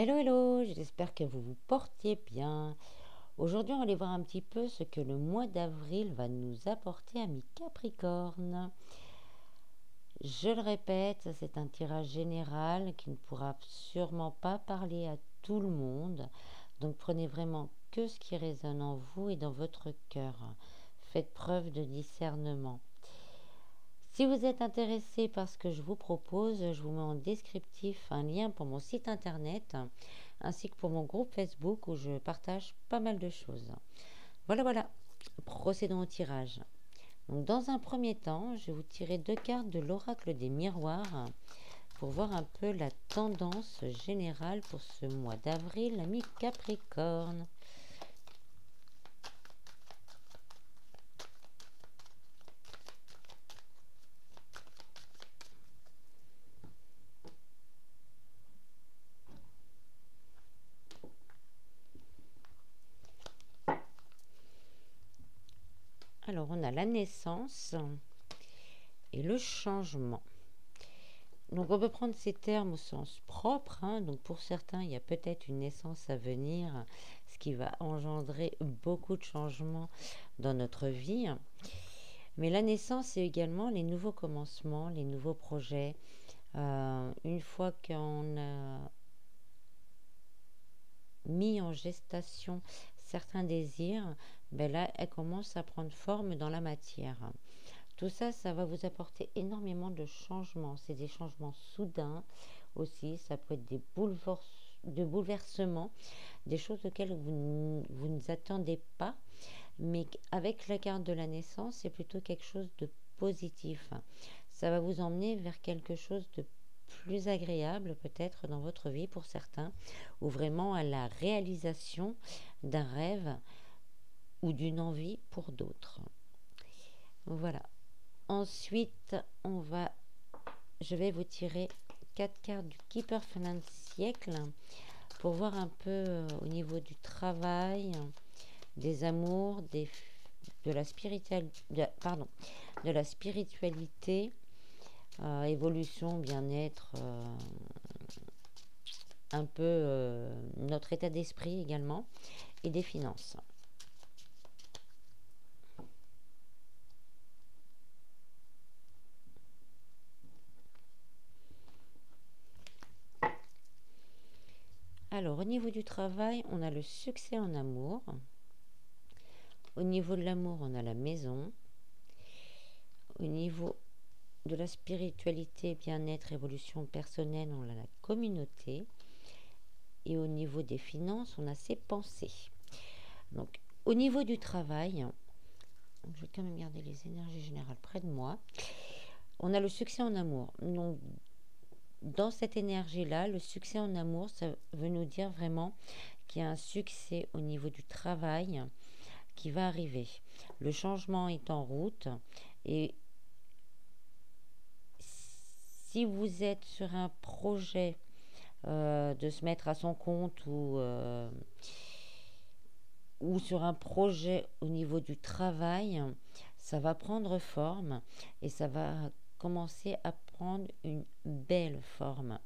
Hello, hello, j'espère que vous vous portez bien. Aujourd'hui, on va aller voir un petit peu ce que le mois d'avril va nous apporter, amis Capricorne. Je le répète, c'est un tirage général qui ne pourra sûrement pas parler à tout le monde. Donc prenez vraiment que ce qui résonne en vous et dans votre cœur. Faites preuve de discernement. Si vous êtes intéressé par ce que je vous propose, je vous mets en descriptif un lien pour mon site internet ainsi que pour mon groupe Facebook où je partage pas mal de choses. Voilà, voilà. Procédons au tirage. Donc, dans un premier temps, je vais vous tirer deux cartes de l'oracle des miroirs pour voir un peu la tendance générale pour ce mois d'avril, ami Capricorne. Alors, on a la naissance et le changement. Donc, on peut prendre ces termes au sens propre. Donc, pour certains, il y a peut-être une naissance à venir, ce qui va engendrer beaucoup de changements dans notre vie. Mais la naissance, c'est également les nouveaux commencements, les nouveaux projets. Une fois qu'on a mis en gestation certains désirs, ben là, elles commencent à prendre forme dans la matière. Tout ça, ça va vous apporter énormément de changements. C'est des changements soudains aussi. Ça peut être de bouleversements, des choses auxquelles vous ne vous attendez pas. Mais avec la carte de la naissance, c'est plutôt quelque chose de positif. Ça va vous emmener vers quelque chose de plus agréable peut-être dans votre vie pour certains, ou vraiment à la réalisation d'un rêve ou d'une envie pour d'autres. Voilà. Ensuite, je vais vous tirer 4 cartes du Keeper fin de siècle pour voir un peu au niveau du travail, des amours, de la spiritualité, évolution, bien-être, un peu notre état d'esprit également, et des finances. Alors, au niveau du travail, on a le succès en amour. Au niveau de l'amour, on a la maison. Au niveau de la spiritualité, bien-être, évolution personnelle, on a la communauté. Et au niveau des finances, on a ses pensées. Donc, au niveau du travail, je vais quand même garder les énergies générales près de moi. On a le succès en amour. Donc, dans cette énergie-là, le succès en amour, ça veut nous dire vraiment qu'il y a un succès au niveau du travail qui va arriver. Le changement est en route et si vous êtes sur un projet de se mettre à son compte ou sur un projet au niveau du travail, ça va prendre forme et ça va commencer à prendre une belle forme.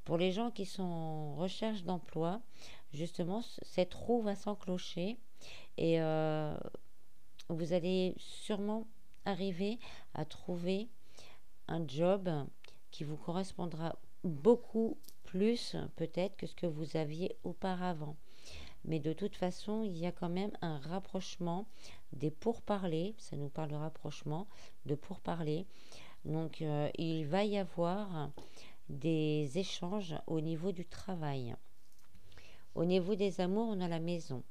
Pour les gens qui sont en recherche d'emploi, justement, cette roue va s'enclencher et vous allez sûrement arriver à trouver un job qui vous correspondra beaucoup plus peut-être que ce que vous aviez auparavant. Mais de toute façon, il y a quand même un rapprochement des pourparlers, ça nous parle de rapprochement, de pourparlers. Donc il va y avoir des échanges au niveau du travail. Au niveau des amours, on a la maison.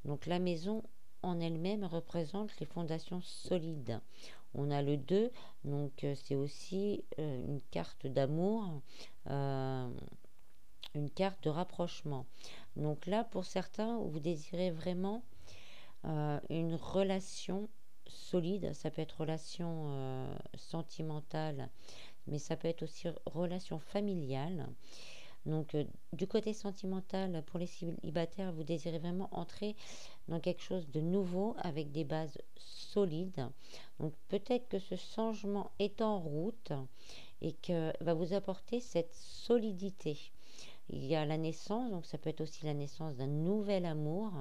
Donc la maison en elle-même représente les fondations solides. On a le 2, donc c'est aussi une carte d'amour, une carte de rapprochement. Donc là, pour certains, vous désirez vraiment une relation solide. Ça peut être relation sentimentale, mais ça peut être aussi relation familiale. Donc, du côté sentimental, pour les célibataires, vous désirez vraiment entrer dans quelque chose de nouveau avec des bases solides. Donc, peut-être que ce changement est en route et que va vous apporter cette solidité. il y a la naissance, donc ça peut être aussi la naissance d'un nouvel amour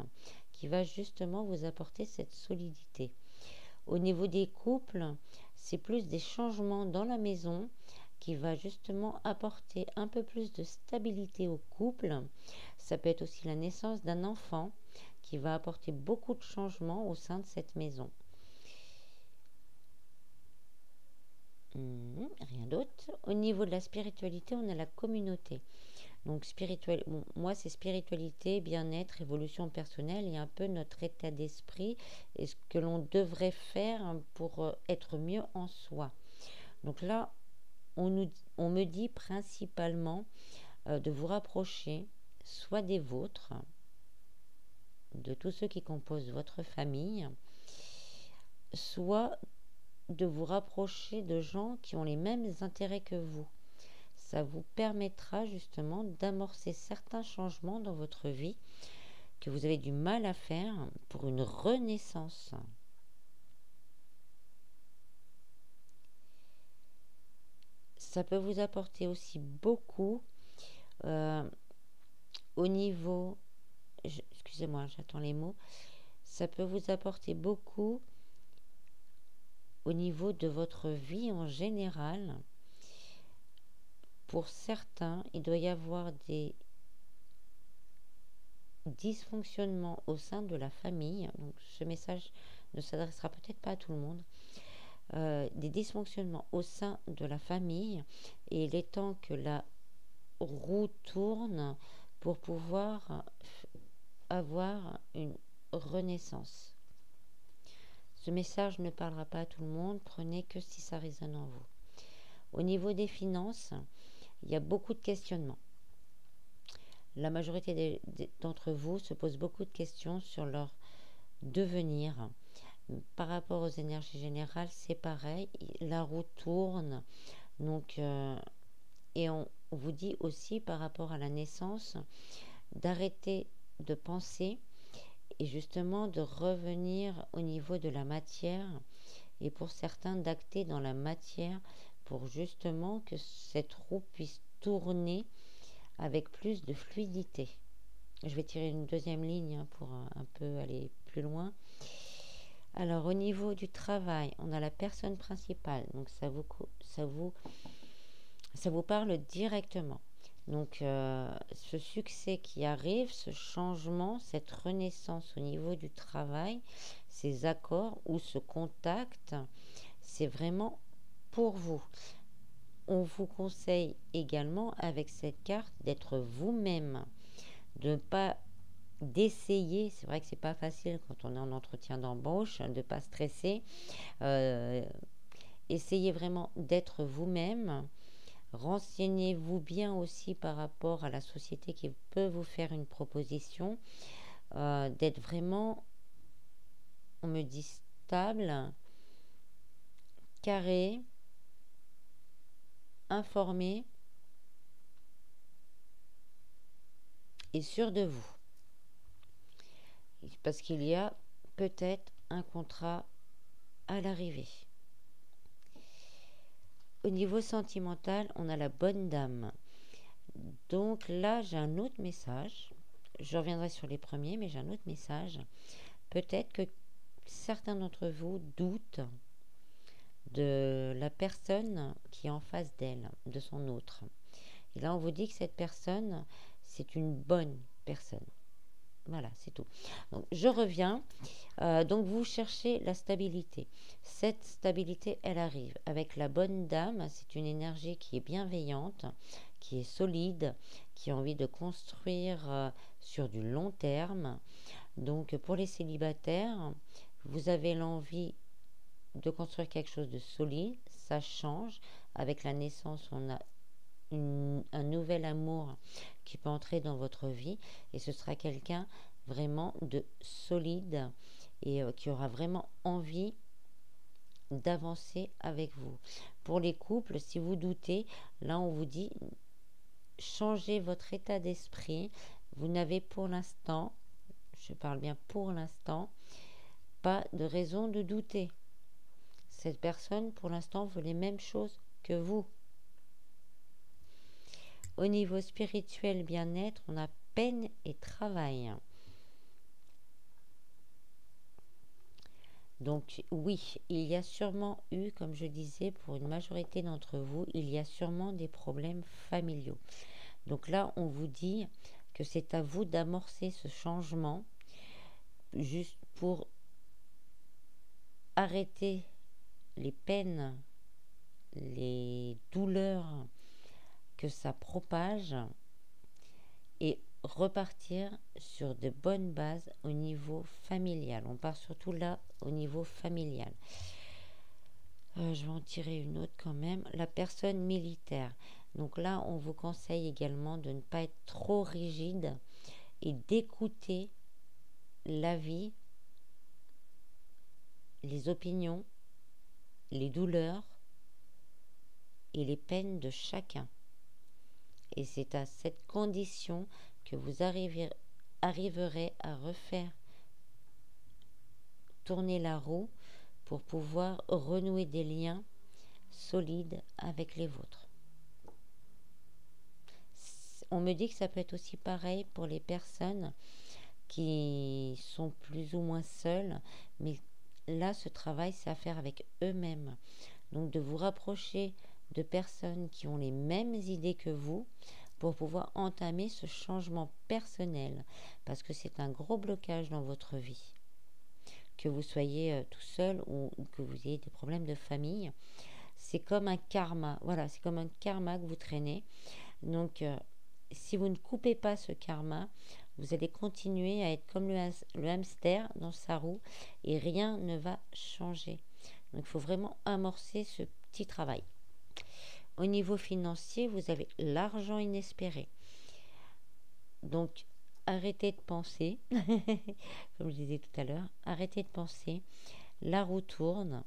qui va justement vous apporter cette solidité. Au niveau des couples, c'est plus des changements dans la maison qui va justement apporter un peu plus de stabilité au couple. Ça peut être aussi la naissance d'un enfant qui va apporter beaucoup de changements au sein de cette maison. Rien d'autre. Au niveau de la spiritualité, on a la communauté. Donc spirituel, bon, moi c'est spiritualité, bien-être, évolution personnelle et un peu notre état d'esprit et ce que l'on devrait faire pour être mieux en soi. Donc là, on me dit principalement de vous rapprocher soit des vôtres, de tous ceux qui composent votre famille, soit de vous rapprocher de gens qui ont les mêmes intérêts que vous. Ça vous permettra justement d'amorcer certains changements dans votre vie que vous avez du mal à faire pour une renaissance. Ça peut vous apporter aussi beaucoup au niveau... Excusez-moi, j'attends les mots. Ça peut vous apporter beaucoup au niveau de votre vie en général. Pour certains, il doit y avoir des dysfonctionnements au sein de la famille. Donc, ce message ne s'adressera peut-être pas à tout le monde. Des dysfonctionnements au sein de la famille et il est temps que la roue tourne pour pouvoir avoir une renaissance. Ce message ne parlera pas à tout le monde, prenez que si ça résonne en vous. Au niveau des finances, il y a beaucoup de questionnements. La majorité d'entre vous se posent beaucoup de questions sur leur devenir. Par rapport aux énergies générales, c'est pareil, la roue tourne. Donc, et on vous dit aussi par rapport à la naissance d'arrêter de penser et justement de revenir au niveau de la matière et pour certains d'acter dans la matière pour justement que cette roue puisse tourner avec plus de fluidité. Je vais tirer une deuxième ligne pour un peu aller plus loin. Alors au niveau du travail, on a la personne principale, donc ça vous parle directement. Donc ce succès qui arrive, ce changement, cette renaissance au niveau du travail, ces accords ou ce contact, c'est vraiment pour vous. On vous conseille également avec cette carte d'être vous-même, de ne pas d'essayer, c'est vrai que c'est pas facile quand on est en entretien d'embauche, de ne pas stresser. Essayez vraiment d'être vous-même. Renseignez-vous bien aussi par rapport à la société qui peut vous faire une proposition, d'être vraiment, on me dit, stable, carré, informé et sûr de vous. Parce qu'il y a peut-être un contrat à l'arrivée. Au niveau sentimental, on a la bonne dame. Donc là, j'ai un autre message. Je reviendrai sur les premiers, mais j'ai un autre message. Peut-être que certains d'entre vous doutent de la personne qui est en face d'elle, de son autre. Et là, on vous dit que cette personne, c'est une bonne personne. Voilà, c'est tout. Donc, je reviens. Donc, vous cherchez la stabilité. Cette stabilité, elle arrive. Avec la bonne dame, c'est une énergie qui est bienveillante, qui est solide, qui a envie de construire sur du long terme. Donc, pour les célibataires, vous avez l'envie de construire quelque chose de solide. Ça change. Avec la naissance, on a un nouvel amour qui peut entrer dans votre vie et ce sera quelqu'un vraiment de solide et qui aura vraiment envie d'avancer avec vous. Pour les couples, si vous doutez, là on vous dit changez votre état d'esprit. Vous n'avez pour l'instant, je parle bien pour l'instant, pas de raison de douter. Cette personne pour l'instant veut les mêmes choses que vous. Au niveau spirituel, bien-être, on a peine et travail. Donc oui, il y a sûrement eu, comme je disais, pour une majorité d'entre vous, il y a sûrement des problèmes familiaux. Donc là, on vous dit que c'est à vous d'amorcer ce changement juste pour arrêter les peines, les douleurs que ça propage et repartir sur de bonnes bases au niveau familial. On part surtout là au niveau familial. Je vais en tirer une autre quand même. La personne militaire. Donc là, on vous conseille également de ne pas être trop rigide et d'écouter l'avis, les opinions, les douleurs et les peines de chacun. Et c'est à cette condition que vous arriverez à refaire tourner la roue pour pouvoir renouer des liens solides avec les vôtres. On me dit que ça peut être aussi pareil pour les personnes qui sont plus ou moins seules, mais là, ce travail, c'est à faire avec eux-mêmes. Donc, de vous rapprocher de personnes qui ont les mêmes idées que vous pour pouvoir entamer ce changement personnel, parce que c'est un gros blocage dans votre vie. Que vous soyez tout seul ou que vous ayez des problèmes de famille, c'est comme un karma. Voilà, c'est comme un karma que vous traînez. Donc, si vous ne coupez pas ce karma, vous allez continuer à être comme le hamster dans sa roue et rien ne va changer. Donc, il faut vraiment amorcer ce petit travail. Au niveau financier, vous avez l'argent inespéré. Donc, arrêtez de penser, comme je disais tout à l'heure, arrêtez de penser, la roue tourne,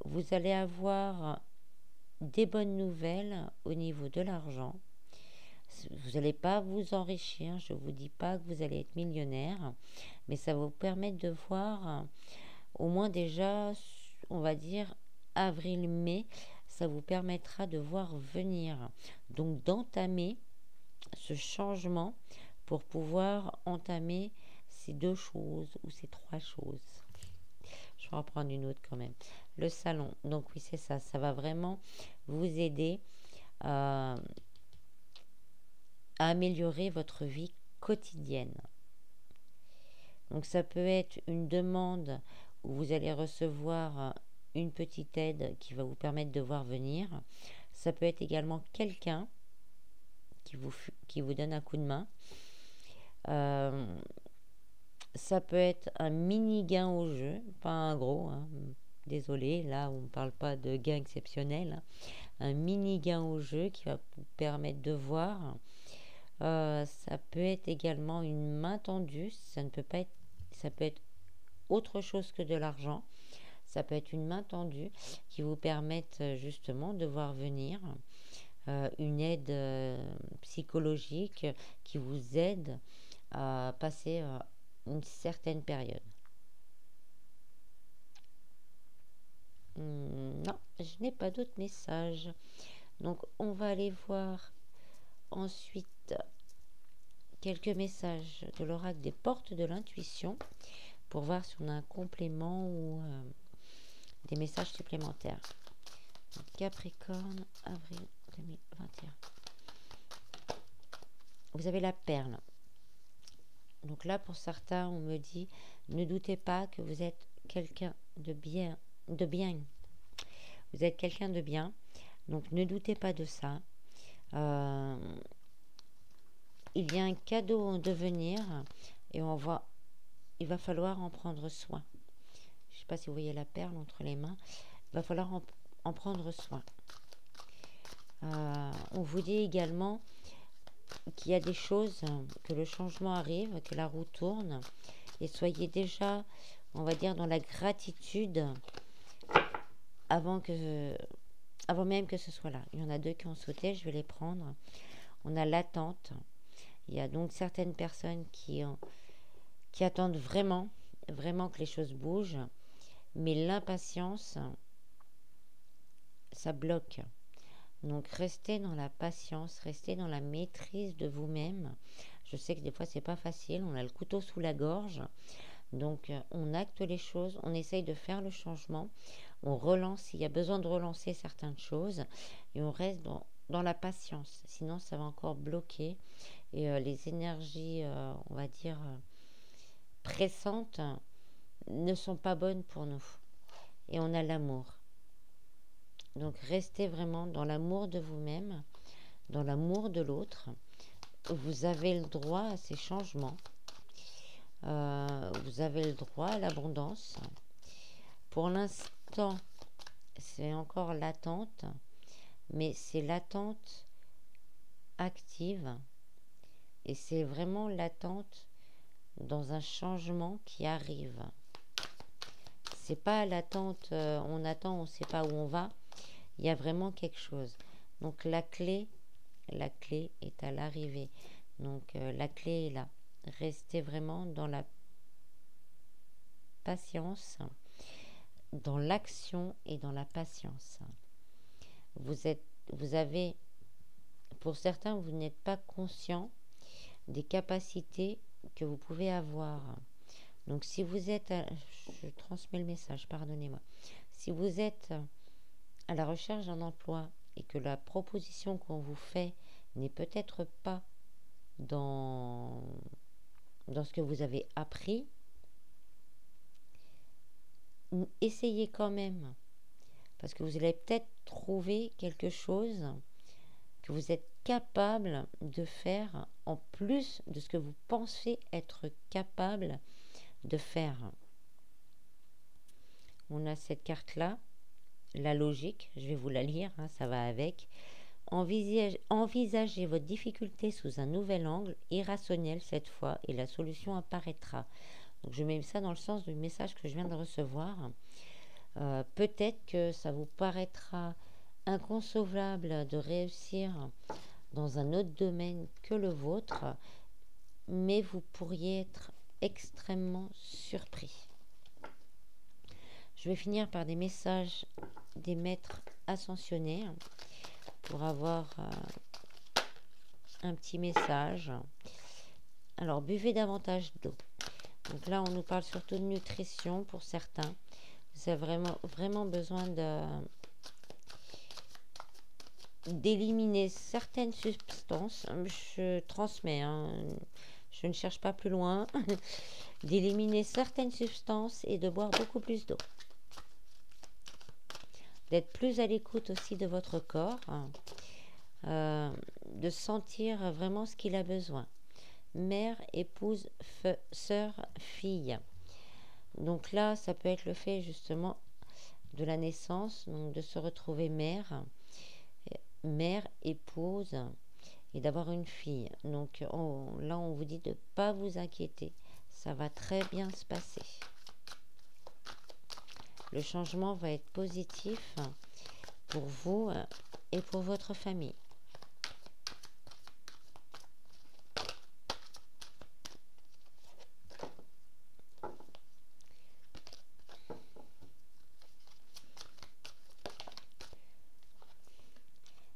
vous allez avoir des bonnes nouvelles au niveau de l'argent. Vous n'allez pas vous enrichir, je ne vous dis pas que vous allez être millionnaire, mais ça va vous permettre de voir, au moins déjà, on va dire, avril-mai, ça vous permettra de voir venir, donc d'entamer ce changement pour pouvoir entamer ces deux choses ou ces trois choses. Je vais en prendre une autre quand même. Le salon, donc oui c'est ça, ça va vraiment vous aider à améliorer votre vie quotidienne. Donc ça peut être une demande où vous allez recevoir une petite aide qui va vous permettre de voir venir. Ça peut être également quelqu'un qui vous donne un coup de main. Ça peut être un mini gain au jeu, pas un gros, hein. Désolé, là on ne parle pas de gain exceptionnel, hein. Un mini gain au jeu qui va vous permettre de voir. Ça peut être également une main tendue, ça peut être autre chose que de l'argent. Ça peut être une main tendue qui vous permette justement de voir venir une aide psychologique qui vous aide à passer une certaine période. Non, je n'ai pas d'autres messages. Donc, on va aller voir ensuite quelques messages de l'oracle des portes de l'intuition pour voir si on a un complément ou des messages supplémentaires. Capricorne, avril 2021. Vous avez la perle. Donc là, pour certains, on me dit, ne doutez pas que vous êtes quelqu'un de bien. Vous êtes quelqu'un de bien. Donc ne doutez pas de ça. Il y a un cadeau en devenir et il va falloir en prendre soin. Je ne sais pas si vous voyez la perle entre les mains. Il va falloir en prendre soin. On vous dit également qu'il y a des choses, que le changement arrive, que la roue tourne. Et soyez déjà, on va dire, dans la gratitude avant même que ce soit là. Il y en a deux qui ont sauté, je vais les prendre. On a l'attente. Il y a donc certaines personnes qui attendent vraiment que les choses bougent. Mais l'impatience, ça bloque. Donc restez dans la patience, restez dans la maîtrise de vous-même. Je sais que des fois c'est pas facile, on a le couteau sous la gorge. Donc on acte les choses, on essaye de faire le changement, on relance s'il y a besoin de relancer certaines choses et on reste dans la patience. Sinon ça va encore bloquer et les énergies, on va dire, pressantes ne sont pas bonnes pour nous. Et on a l'amour. Donc restez vraiment dans l'amour de vous-même, dans l'amour de l'autre. Vous avez le droit à ces changements. Vous avez le droit à l'abondance. Pour l'instant, c'est encore l'attente, mais c'est l'attente active et c'est vraiment l'attente dans un changement qui arrive. C'est pas l'attente, on attend, on ne sait pas où on va. Il y a vraiment quelque chose. Donc la clé est à l'arrivée. Donc la clé est là. Restez vraiment dans la patience, dans l'action et dans la patience. Vous avez, pour certains, vous n'êtes pas conscient des capacités que vous pouvez avoir. Donc si vous êtes, je transmets le message, pardonnez-moi. Si vous êtes à la recherche d'un emploi et que la proposition qu'on vous fait n'est peut-être pas dans ce que vous avez appris, essayez quand même. Parce que vous allez peut-être trouver quelque chose que vous êtes capable de faire en plus de ce que vous pensez être capable de faire. On a cette carte-là, la logique, je vais vous la lire, hein, ça va avec. Envisagez votre difficulté sous un nouvel angle, irrationnel cette fois, et la solution apparaîtra. Donc je mets ça dans le sens du message que je viens de recevoir. Peut-être que ça vous paraîtra inconcevable de réussir dans un autre domaine que le vôtre, mais vous pourriez être extrêmement surpris. Je vais finir par des messages des maîtres ascensionnés pour avoir un petit message. Alors, buvez davantage d'eau. Donc là, on nous parle surtout de nutrition pour certains. Vous avez vraiment besoin d'éliminer certaines substances. Je transmets, hein, je ne cherche pas plus loin. D'éliminer certaines substances et de boire beaucoup plus d'eau. D'être plus à l'écoute aussi de votre corps, de sentir vraiment ce qu'il a besoin. Mère, épouse, sœur, fille. Donc là, ça peut être le fait justement de la naissance, donc de se retrouver mère, épouse, et d'avoir une fille. Donc là, on vous dit de ne pas vous inquiéter. Ça va très bien se passer. Le changement va être positif pour vous et pour votre famille.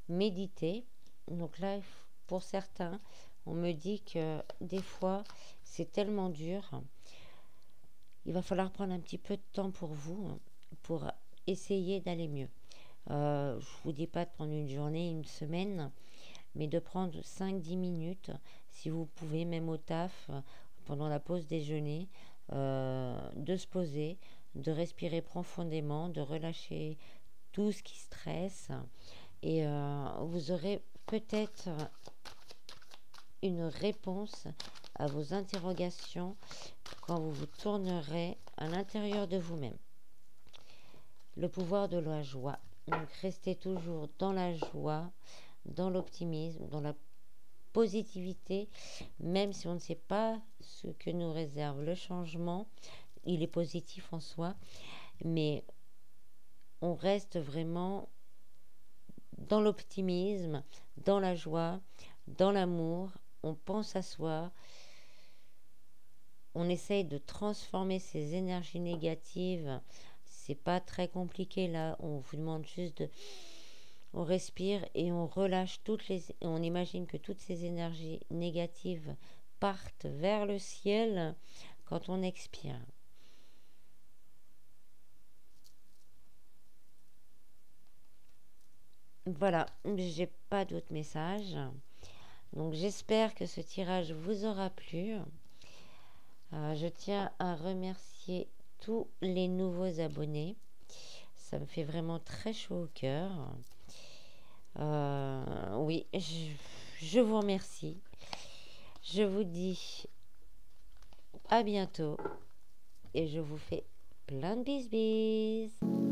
Méditer. Donc là, pour certains, on me dit que des fois, c'est tellement dur. Il va falloir prendre un petit peu de temps pour vous, pour essayer d'aller mieux. Je ne vous dis pas de prendre une journée, une semaine, mais de prendre 5-10 minutes, si vous pouvez, même au taf, pendant la pause déjeuner, de se poser, de respirer profondément, de relâcher tout ce qui stresse. Et vous aurez peut-être une réponse à vos interrogations quand vous vous tournerez à l'intérieur de vous-même. Le pouvoir de la joie. Donc restez toujours dans la joie, dans l'optimisme, dans la positivité, même si on ne sait pas ce que nous réserve le changement. Il est positif en soi, mais on reste vraiment dans l'optimisme, dans la joie, dans l'amour. On pense à soi. On essaye de transformer ces énergies négatives. C'est pas très compliqué là. On vous demande juste On respire et on relâche on imagine que toutes ces énergies négatives partent vers le ciel quand on expire. Voilà, j'ai pas d'autres messages. Donc j'espère que ce tirage vous aura plu. Je tiens à remercier tous les nouveaux abonnés. Ça me fait vraiment très chaud au cœur. Oui, je vous remercie. Je vous dis à bientôt et je vous fais plein de bisous.